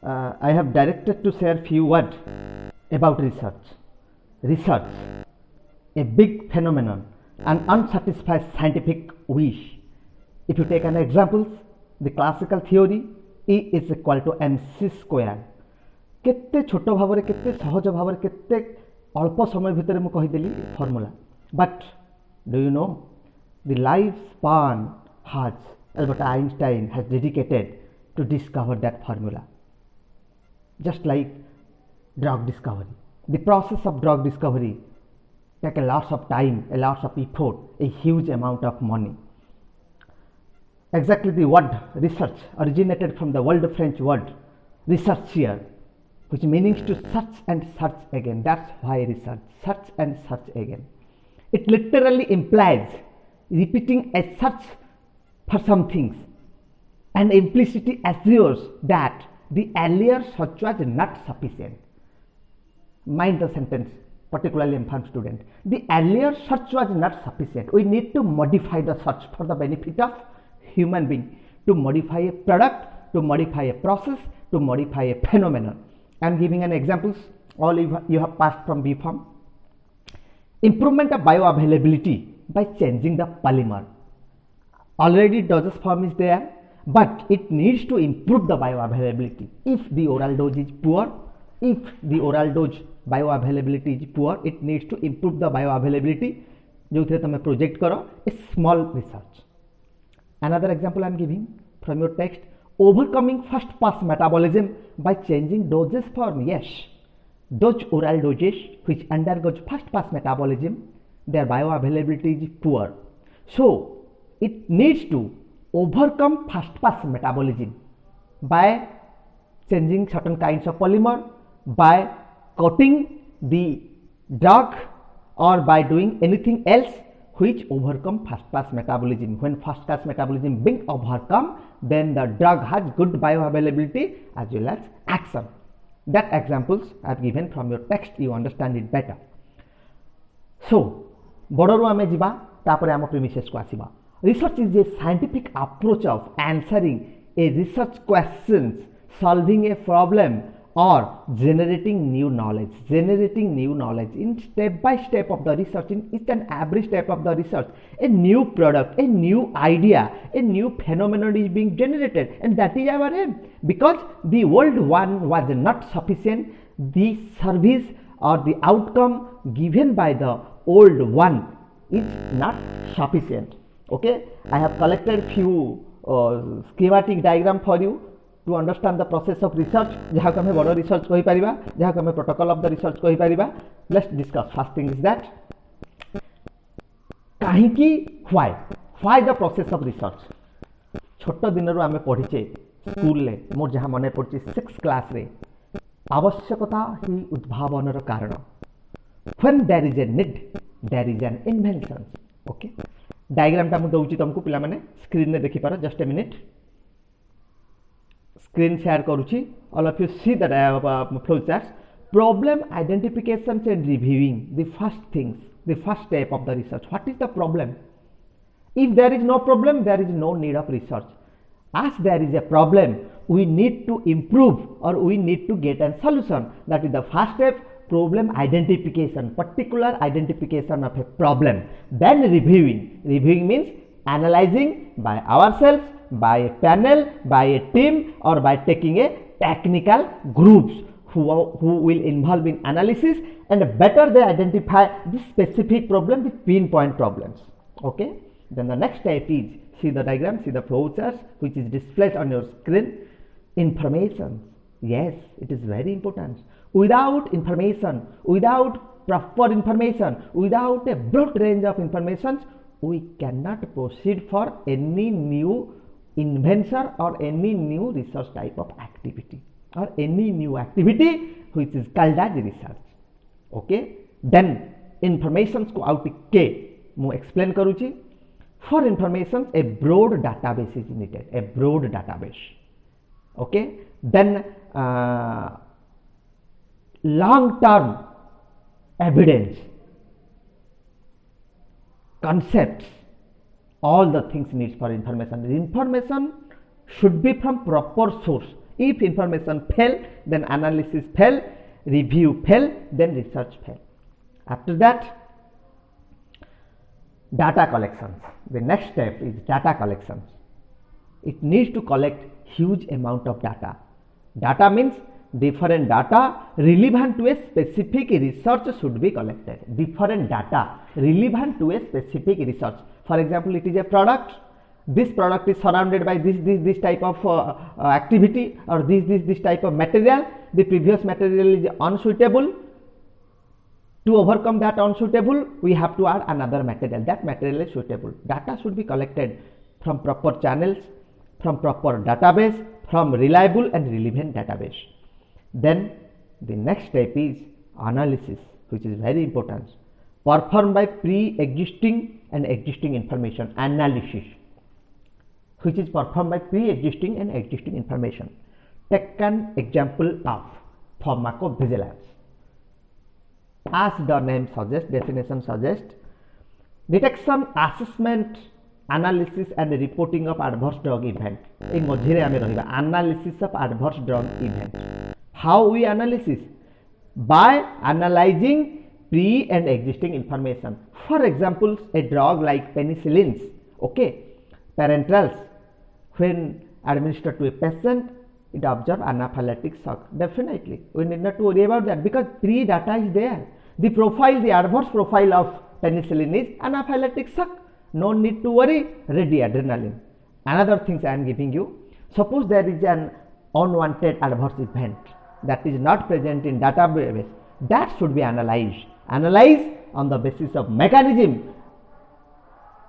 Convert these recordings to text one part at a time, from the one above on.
I have directed to share few words about research. Research, a big phenomenon, an unsatisfied scientific wish. If you take an example, the classical theory E is equal to mc square. केते छोट भाव रे केते सहज भाव रे केते अल्प समय भितर मु कहि देली formula. But do you know the lifespan has Albert Einstein has dedicated to discover that formula. Just like drug discovery, the process of drug discovery take a lot of time, a lot of effort, a huge amount of money. Exactly, the word research originated from the old French word rechercher, which means to search and search again. That's why research, search and search again. It literally implies repeating a search for some things, and implicitly assures that the earlier search was not sufficient. Mind the sentence, particularly infant student. The earlier search was not sufficient. We need to modify the search for the benefit of human being, to modify a product, to modify a process, to modify a phenomenon. I am giving an examples. All you have passed from B form. Improvement of bioavailability by changing the polymer. Already dosage form is there, but it needs to improve the bioavailability. If the oral dose is poor, if the oral dose bioavailability is poor, it needs to improve the bioavailability. जो थे तमें project करो, a small research. Another example I am giving from your text: overcoming first pass metabolism by changing dosage form. Yes, those oral doses which undergoes first pass metabolism, their bioavailability is poor. So it needs to overcome first pass metabolism by changing certain kinds of polymer, by coating the drug, or by doing anything else which overcome first pass metabolism. When first pass metabolism being overcome, then the drug has good bioavailability as well as action. That examples are given from your text, you understand it better. So बड़रू आमे जिबा तापरे आम premises को आसीबा. Research is a scientific approach of answering a research questions, solving a problem, or generating new knowledge. Generating new knowledge in step by step of the research, in each and every step of the research, a new product, a new idea, a new phenomenon is being generated, and that is our aim. Because the old one was not sufficient, the service or the outcome given by the old one is not sufficient. Okay, I have collected few schematic diagram for you to understand the process of research. जहाँ को हमें बड़ा research कही परिबा, जहाँ को हमें protocol of the research कही परिबा. Let's discuss. First thing is that कहीं की why the process of research. छोट दिन रो आमे पढ़िचे स्कूल ले, मोर जहाँ मने पड़ची 6th क्लास रे, आवश्यकता ही उद्भावनर कारण. When there is a need, there is an invention. Okay, diagram टा मु दउची तुमको पिला माने स्क्रीन में देखि पारो. Just a minute, screen share करूची. All of you see the flow chart. Problem identification and reviewing, the first things, the first step of the research. What is the problem? If there is no problem, there is no need of research. As there is a problem, we need to improve, or we need to get a solution. That is the first step. Problem identification, particular identification of a problem. Then reviewing. Reviewing means analyzing by ourselves, by a panel, by a team, or by taking a technical groups who will involve in analysis, and better they identify the specific problem, the pinpoint problems. Okay, then the next step is, see the diagram, see the flow charts which is displayed on your screen. Information. Yes, it is very important. Without information, without proper information, without a broad range of information, we cannot proceed for any new invention or any new research type of activity, or any new activity which is called as research. Okay, then information को out के मु explain करूची. For information, a broad database is needed, a broad database. Okay, then long term evidence, concepts, all the things needs for information. The information should be from proper source. If information fail, then analysis fail, review fail, then research fail. After that, data collections. The next step is data collections. It needs to collect huge amount of data. Data means different data relevant to a specific research should be collected. Different data relevant to a specific research. For example, it is a product. This product is surrounded by this type of activity, or this type of material. The previous material is unsuitable. To overcome that unsuitable, we have to add another material. That material is suitable. Data should be collected from proper channels, from proper database, from reliable and relevant database. Then the next step is analysis, which is very important. Performed by pre-existing and existing information. Analysis, which is performed by pre-existing and existing information. Take an example of pharmacovigilance. As the name suggests, definition suggests, detection, assessment, analysis and reporting of adverse drug event. In मझिरे आमे रहिबा analysis of adverse drug event. How we analysis? By analyzing pre and existing information. For example, a drug like penicillins, okay, parenterals, when administered to a patient, it observes anaphylactic shock. Definitely, we need not to worry about that because pre-data is there. The profile, the adverse profile of penicillin is anaphylactic shock. No need to worry. Ready adrenaline. Another things I am giving you. Suppose there is an unwanted adverse event that is not present in database. That should be analyzed. Analyzed on the basis of mechanism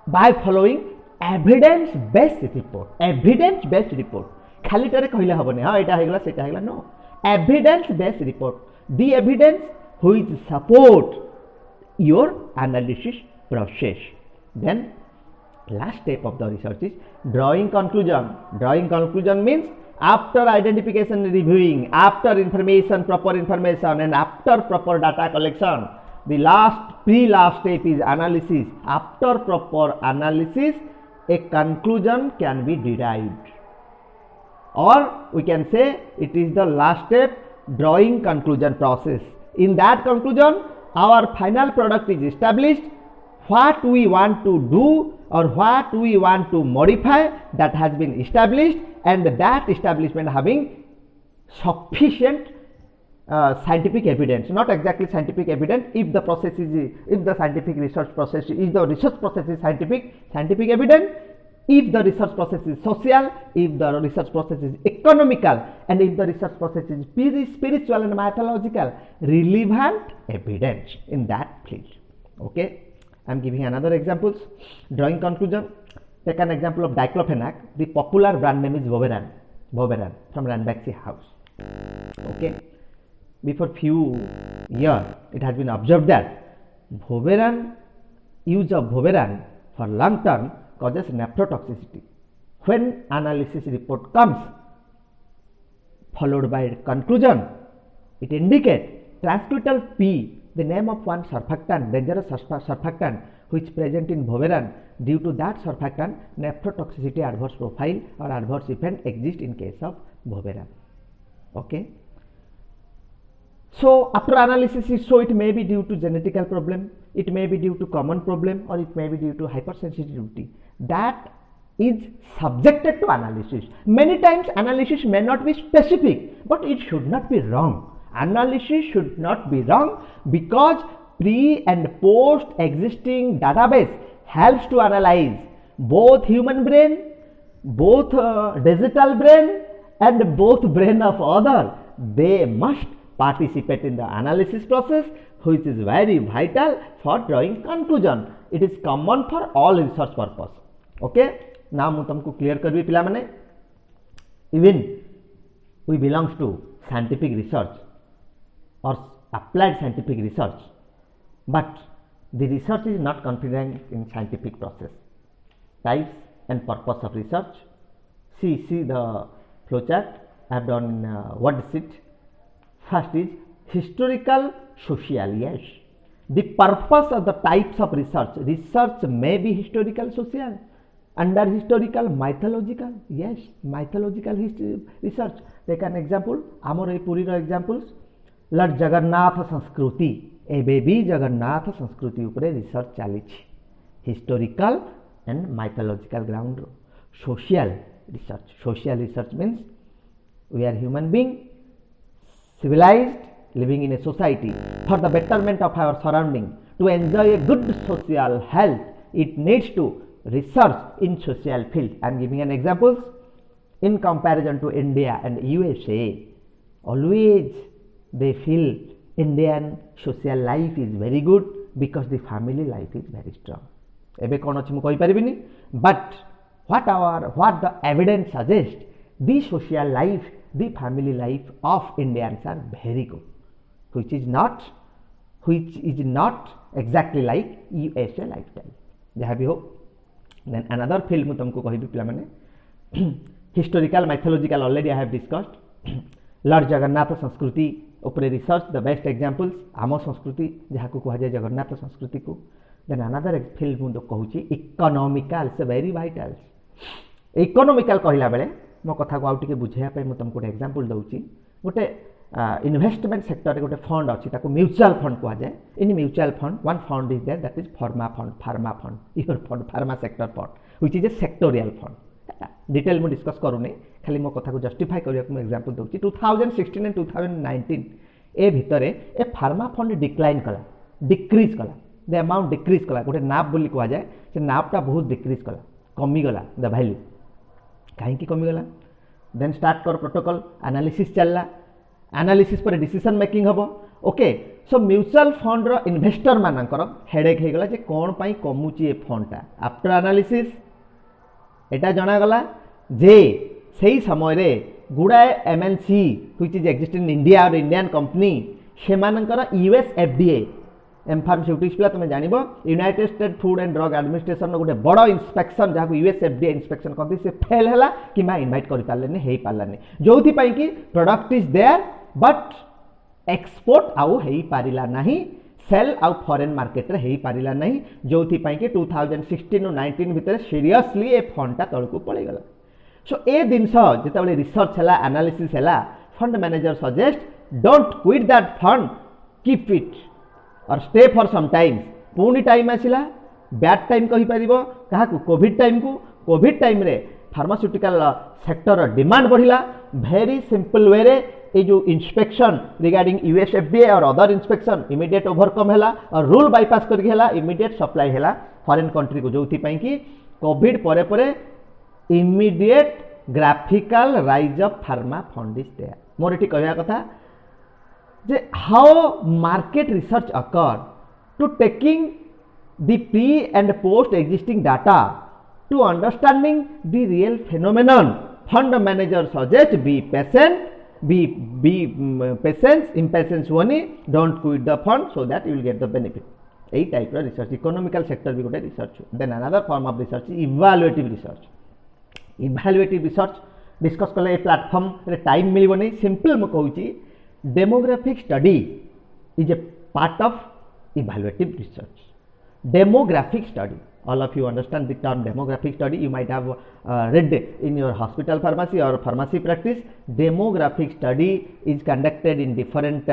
by following evidence-based report. Evidence-based report. खाली टारे कहले हबने हां एटा हेगला सेटा हेगला no. Evidence-based report. The evidence which support your analysis process. Then last step of the research is drawing conclusion. Drawing conclusion means after identification and reviewing, after information, proper information and after proper data collection, the last step is analysis. After proper analysis, a conclusion can be derived, or we can say it is the last step, drawing conclusion process. In that conclusion, our final product is established. What we want to do or what we want to modify, that has been established, and that establishment having sufficient scientific evidence, not exactly scientific evidence. If the process is, if the scientific research process is, the research process is scientific evidence. If the research process is social, if the research process is economical, and if the research process is spiritual and mythological, relevant evidence in that field. Okay, I am giving another examples. Drawing conclusion. Take an example of diclofenac. The popular brand name is Voveran from Ranbaxy House. Okay, before few years, it has been observed that use of Voveran for long term causes nephrotoxicity. When analysis report comes followed by conclusion, it indicates transcrital P, the name of one surfactant, dangerous surfactant which present in Voveran. Due to that surfactant, nephrotoxicity adverse profile or adverse event exists in case of Voveran. Okay. So after analysis, it may be due to genetical problem, it may be due to common problem, or it may be due to hypersensitivity. That is subjected to analysis. Many times analysis may not be specific, but it should not be wrong. Analysis should not be wrong because pre and post existing database helps to analyze both human brain, both digital brain, and both brain of other. They must participate in the analysis process, which is very vital for drawing conclusion. It is common for all research purpose. Okay, now mu tumku clear karbi pila mane. Even we belongs to scientific research or applied scientific research, but the research is not confined in scientific process. Types and purpose of research. See the flowchart I have done in word sheet. First is historical social. Yes, the purpose of the types of research. Research may be historical social. under historical mythological, yes, mythological history research. Take an example, amor ei puri ro examples, Lord Jagannath संस्कृति एबे भी जगन्नाथ संस्कृति उपरे research चली historical and mythological ground. Social research means we are human being civilized living in a society for the betterment of our surrounding. To enjoy a good social health, it needs to research in social field. I am giving an examples. In comparison to India and USA, always they feel Indian social life is very good because the family life is very strong. एबे कौन अच्छी मुझे कही but what the evidence suggests, the social life, the family life of Indians are very good, which is not exactly like USA lifestyle. जहाँ भी हो. Then another field मुझे तुमको कही पिला माने historical mythological already I have discussed. Lord Jagannath संस्कृति उपरे रिसर्च, द बेस्ट एग्जांपल्स आम संस्कृति जहाँ को कहुए जगन्नाथ संस्कृति को. देन अनदर फील्ड मुझे कहूँ इकोनॉमिकल से वेरी वाइटल. इकोनॉमिकल कहला बेले मो कथा को आउ टिके बुझाइया मुझे तुमको गोटे एग्जांपल दूसरी. गोटे इन्वेस्टमेंट सेक्टर गोटे फंड अच्छी म्यूचुअल फंड कहुए. In mutual fund one fund is there that is pharma fund your fund pharma sector fund which is a sectorial fund. Detail मुझे डिस्कस करूनी, खाली मो कथा को जस्टिफाई करने को एग्जांपल दूसरी. 2016 एंड 2019 ए भितर ए फार्मा फंड डिक्लाइन कला, डिक्रीज कला, द अमाउंट डिक्रीज कला. गोटे नाप बोली कह जाए से नापटा बहुत डिक्रीज कला, कमीगला द वैल्यू. कहीं कमीगला. देन स्टार्ट कर प्रोटोकॉल एनालिसिस चलला. एनालिसिस पर डिसीजन मेकिंग हम. ओके, सो म्यूचुअल फंड रो इन्वेस्टर मानकर हेडेक हो गला जे कौन पाई कमुची ए फंडटा. आफ्टर एनालिसिस एटा जनागला जे सही समय रे गुड़ाए MNC which is existing in India or Indian company से यूएस एफडीए एम फार्मास्यूटिक्स पिला तुम जान United State Food and Drug Administration गोटे बड़ इंस्पेक्शन जहाँ यूएस एफडीए इंस्पेक्शन करती से फेल है कि इनवाइट कर पारे हो पारानी जो कि product is there but export आउ हो पारा ना सेल आउ फॉरेन मार्केट रे हो पारा ना जो कि 2016 और 19 भितर सीरियसली ए फंडटा तलू पड़ेगला. सो ए जिनस जो रिसर्च है एनालिसिस है fund manager suggest don't quit that fund keep it or stay for some time. पुणी टाइम आसला बैड टाइम कही पार क्या कोविड टाइम को कोविड टाइम रे फार्मास्यूटिकल सेक्टर डिमांड बढ़िला. वेरी सिंपल वे रे ये जो इंस्पेक्शन रिगार्डिंग यूएसएफडीए और अदर इंस्पेक्शन इमीडिएट ओवरकम है और रूल बाईपास करके इमीडिएट सप्लाई है फॉरेन कंट्री को जो कि कोविड परे परे immediate graphical rise of pharma fund is there. More एटी कहया कथा जे how market research occur to taking the pre and post existing data to understanding the real phenomenon. Fund manager suggest be patient, be patience, impatience one, don't quit the fund so that you will get the benefit. A type of research. Economical sector भी गोटे research. Then another form of research is evaluative research. Evaluative research discuss कले a platform रे time मिलबो नहीं. Simple म कहूची demographic study is a part of evaluative research. Demographic study, all of you understand the term demographic study. You might have read in your hospital pharmacy or pharmacy practice. Demographic study is conducted in different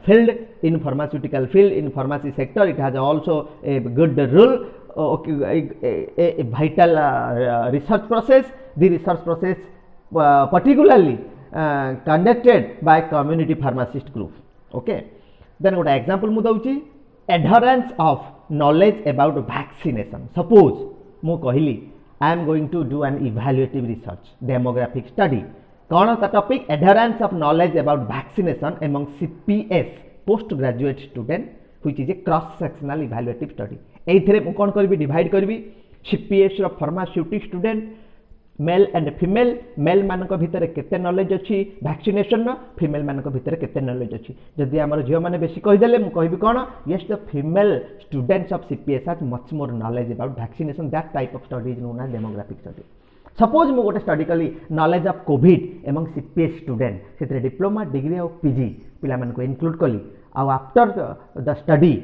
field. In pharmaceutical field, in pharmacy sector, it has also a good role, a vital research process. The research process particularly conducted by community pharmacist group. Okay, then what example mu dauchi adherence of knowledge about vaccination. Suppose mu कहली I am going to do an evaluative research demographic study. कौन ता topic adherence of knowledge about vaccination among CPS postgraduate student which is a cross sectional evaluative study. एथिरे मु कोन करबी divide करबी CPS रो pharmaceutic student male and female. Male मानक भितर केते नॉलेज अच्छी वैक्सीनेशन नो, फीमेल मानक भितर केते नॉलेज अच्छी. जदि हमर झियो माने बेसी कहि देले मु कहबी कोन yes the female students of CPS have much more knowledge about vaccination. That type of study is known as demographic study. Suppose मु गोटे स्टडी कली knowledge of covid among CPS student सेते डिप्लोमा डिग्री और पीजी पिला मानको include कली. Ah after the study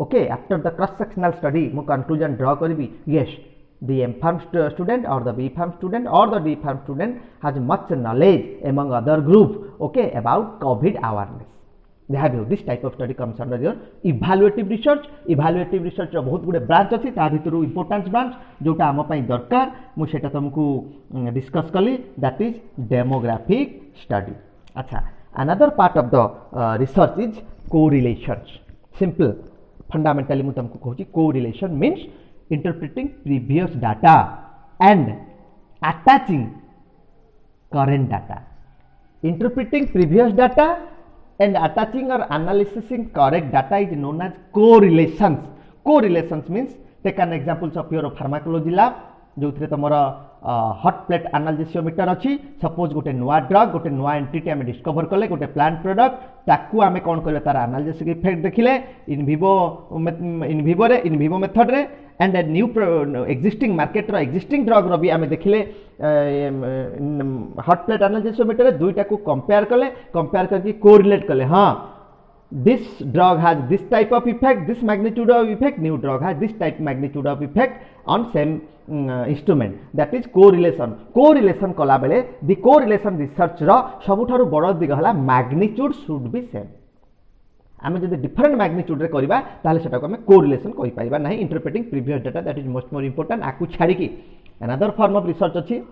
okay after the cross sectional study मु conclusion draw करबी yes the M Pharm student or the B Pharm student or the D Pharm student has much knowledge among other group, okay, about COVID awareness. They have this type of study comes under your evaluative research. Evaluative research बहुत गुड़े branch अच्छी ता भितर importance branch जोटा आम दरकार मुझे तुमको डिस्कस कली दैट इज डेमोग्राफिक स्टडी. अच्छा, another part of the research is correlation. Simple fundamentally मुझे तुमको कहूँ correlation means interpreting previous data and attaching current data. Interpreting previous data and attaching or analyzing correct data is known as correlations. Correlations means take an examples of your pharmacology lab जो थे तुम हट plate एनालिसियोमीटर अच्छी. Suppose गोटे नुआ drug गोटे नुआ entity आम डिस्कवर कले गोटे प्लांट प्रोडक्ट ताकू आम कौन कर तार एनालिसिस इफेक्ट देखिले इन विवो मेथड रे एंड न्यू एक्जिस्टिंग मार्केट रो एक्जिस्टिंग ड्रग रो भी आम देखिले हट प्लेट एनालिसियोमीटर दुईटा को कंपेयर करके कोरिलेट कले. हाँ, this drug has this type of effect, this magnitude of effect, new drug has this type magnitude of effect on same instrument, that is correlation. Correlation कला बेले the correlation research रो सबुठारु बड़ दिग हला magnitude should be same. आमे जदि different magnitude रे करिबा ताले सेटा को आमे correlation कहि पाइबा नाही. Interpreting previous data, that is much more important. आकु छाडी की another form of research अछि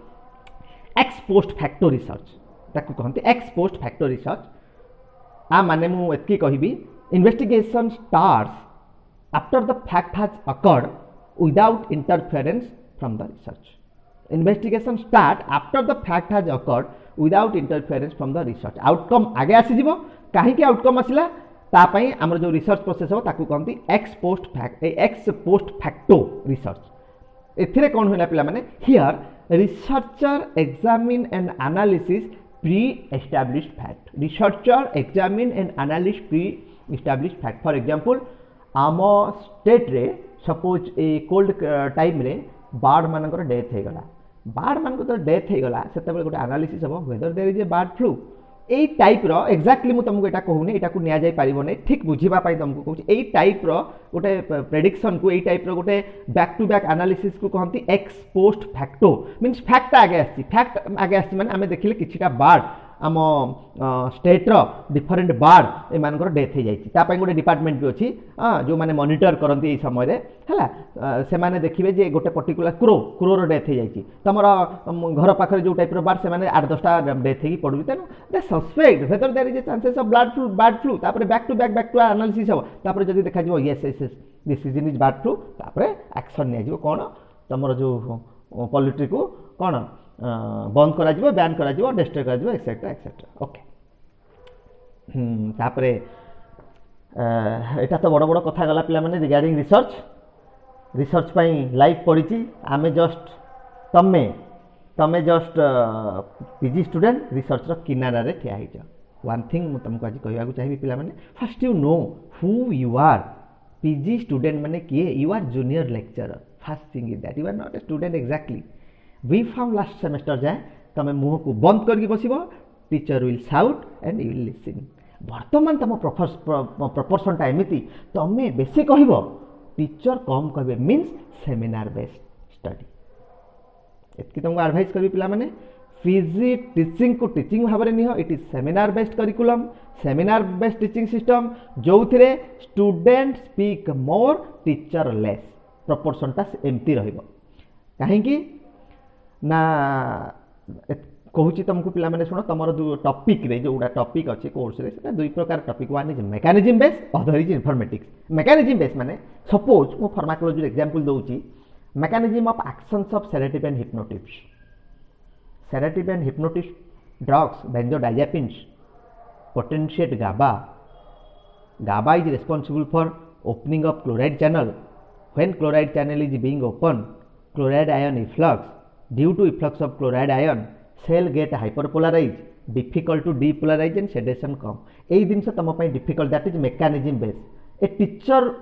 ex post facto research. ताकु कहंती ex post facto research. माने मु एतकी कहिबी investigation starts after the fact has occurred without interference from the research. Investigation start after the fact has occurred without interference from the research. Outcome आगे आसी जीवो काहे कि outcome आसिला ता पई हमर जो रिसर्च प्रोसेस हो ताकू कहंती एक्स पोस्ट फैक्टो रिसर्च. एथिरे कोन होला पिला माने here researcher examine and analysis pre-established fact. Researcher examine and analyze pre-established fact. For example, आम स्टेट रे सपोज ए कोल्ड टाइम रे बार्ड मानकर डेथ हो गला. बार्ड मानकर तो डेथ हो गला सेते बेले गोटे एनालिसिस हो whether there is a bird flu. A type रो एक्जाक्टली मु तुमको एटा कहूनी एटा को निया जाय परिबो नै ठीक बुझिबा पाई तुमको कहूची ए टाइप रो गोटे प्रेडिक्शन को ए टाइप रो गोटे बैक टू बैक एनालिसिस को कहंती ex post facto. Means fact आगे आसी माने आमे देखिले किछिटा बार्ड आम स्टेट रो डिफरेंट बार्ड ए मानकर डेथ हो जायछि. ता पई गोटे डिपार्टमेंट भी अछि जो माने मॉनिटर करंती ए समय रे हला से माने देखिबे जे गोटे पर्टिकुलर क्रो रो डेथ हो जायछि. तमरा घर पाखरे जो टाइप रो बार्ड से माने 8-10टा डेथ हेगी पडुबी. तेनु they suspect whether there is a chances of bird flu. तापर बैक टू एनालिसिस हो तापर जदी देखा जिवो yes this season is bird flu तापर एक्शन निया जिवो कोन तमरो जो पॉलिट्री को कोन बंद करा जिवो बैन करा जिवो डिस्ट्रॉय करा जिवो एक्सेट्रा एक्सेट्रा. ओके तापर एटा तो बड़ बड़ कथा गला पिला माने रिगार्डिंग रिसर्च पई लाइव पडिची. आमे जस्ट तमे जस्ट पीजी स्टूडेंट रिसर्च रो किनारा रे ठिया हिज. वन थिंग मु तुमको आज कहया को चाहिबी पिला माने first you know who you are. PG student माने किए you are junior lecturer. First thing is that you are not a student exactly. B Pharm last semester जाए तुम मुह को बंद करके बसब teacher will shout and you will listen. वर्तमान तुम प्रपोर्शनटा एमती तुम्हें बेसी कह टीचर कम कहे मीन्स सेमिनार बेस्ड स्टडी. एतकी तुमको एडवाइस करी पिला माने पीजी टीचिंग को टीचिंग भाव में निह. It is seminar based curriculum seminar based teaching system जो the student speak more teacher less. प्रपोर्शनटा एमती रहिबो काहेकि ना कहूँ तुमको पिला माने सुनो तुम जो टॉपिक रे जो टॉपिक अच्छे कोर्स रे दुई प्रकार topic one is mechanism base other is informatics. Mechanism base माने सपोज मु फार्माकोलॉजी एग्जांपल दउची mechanism of actions of sedative and hypnotics. Sedative and hypnotics drugs benzodiazepines potentiate GABA is responsible for opening of chloride channel. When chloride channel is being opened, chloride ion efflux. Due to efflux of chloride ion, cell get hyperpolarized, difficult to depolarize and sedation come. यही जिनस तुम difficult, that is mechanism based. A teacher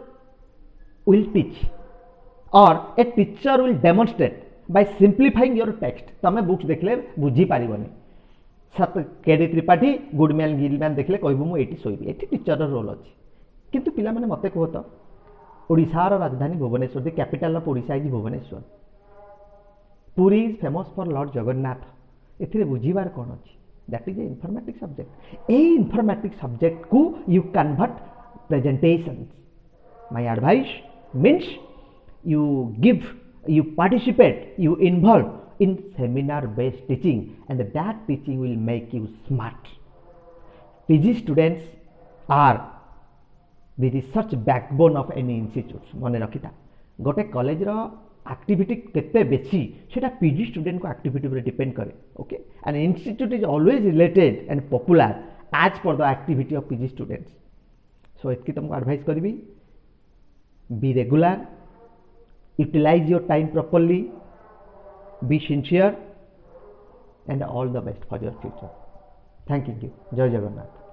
will teach or a teacher will demonstrate by simplifying your text. तुम books देखले बुझी पारिबनी. सत KD Tripathi Goodman Gillman देखले कहबो मु एटी सोइबी. एटी टीचर रोल अछि. किंतु पिला माने मते कहत ओडिसा रो राजधानी Bhubaneswar, the capital of Odisha is Bhubaneswar. Puri is famous for Lord Jagannath. एथिरे बुझीबार कौन अच्छी that is a informatic subject a informatic subject को you convert presentations my advice means you give, you participate, you involve in seminar based teaching, and that teaching will make you smart. PG students are the research backbone of any institute. मन रखिता गोटे college रो activity केते बेसी सेटा PG student को activity पर depend करे okay and institute is always related and popular as per the activity of PG students so इतकी तुमको एडवाइस करी be regular utilize your time properly, be sincere, and all the best for your future. Thank you. Jai Jagannath.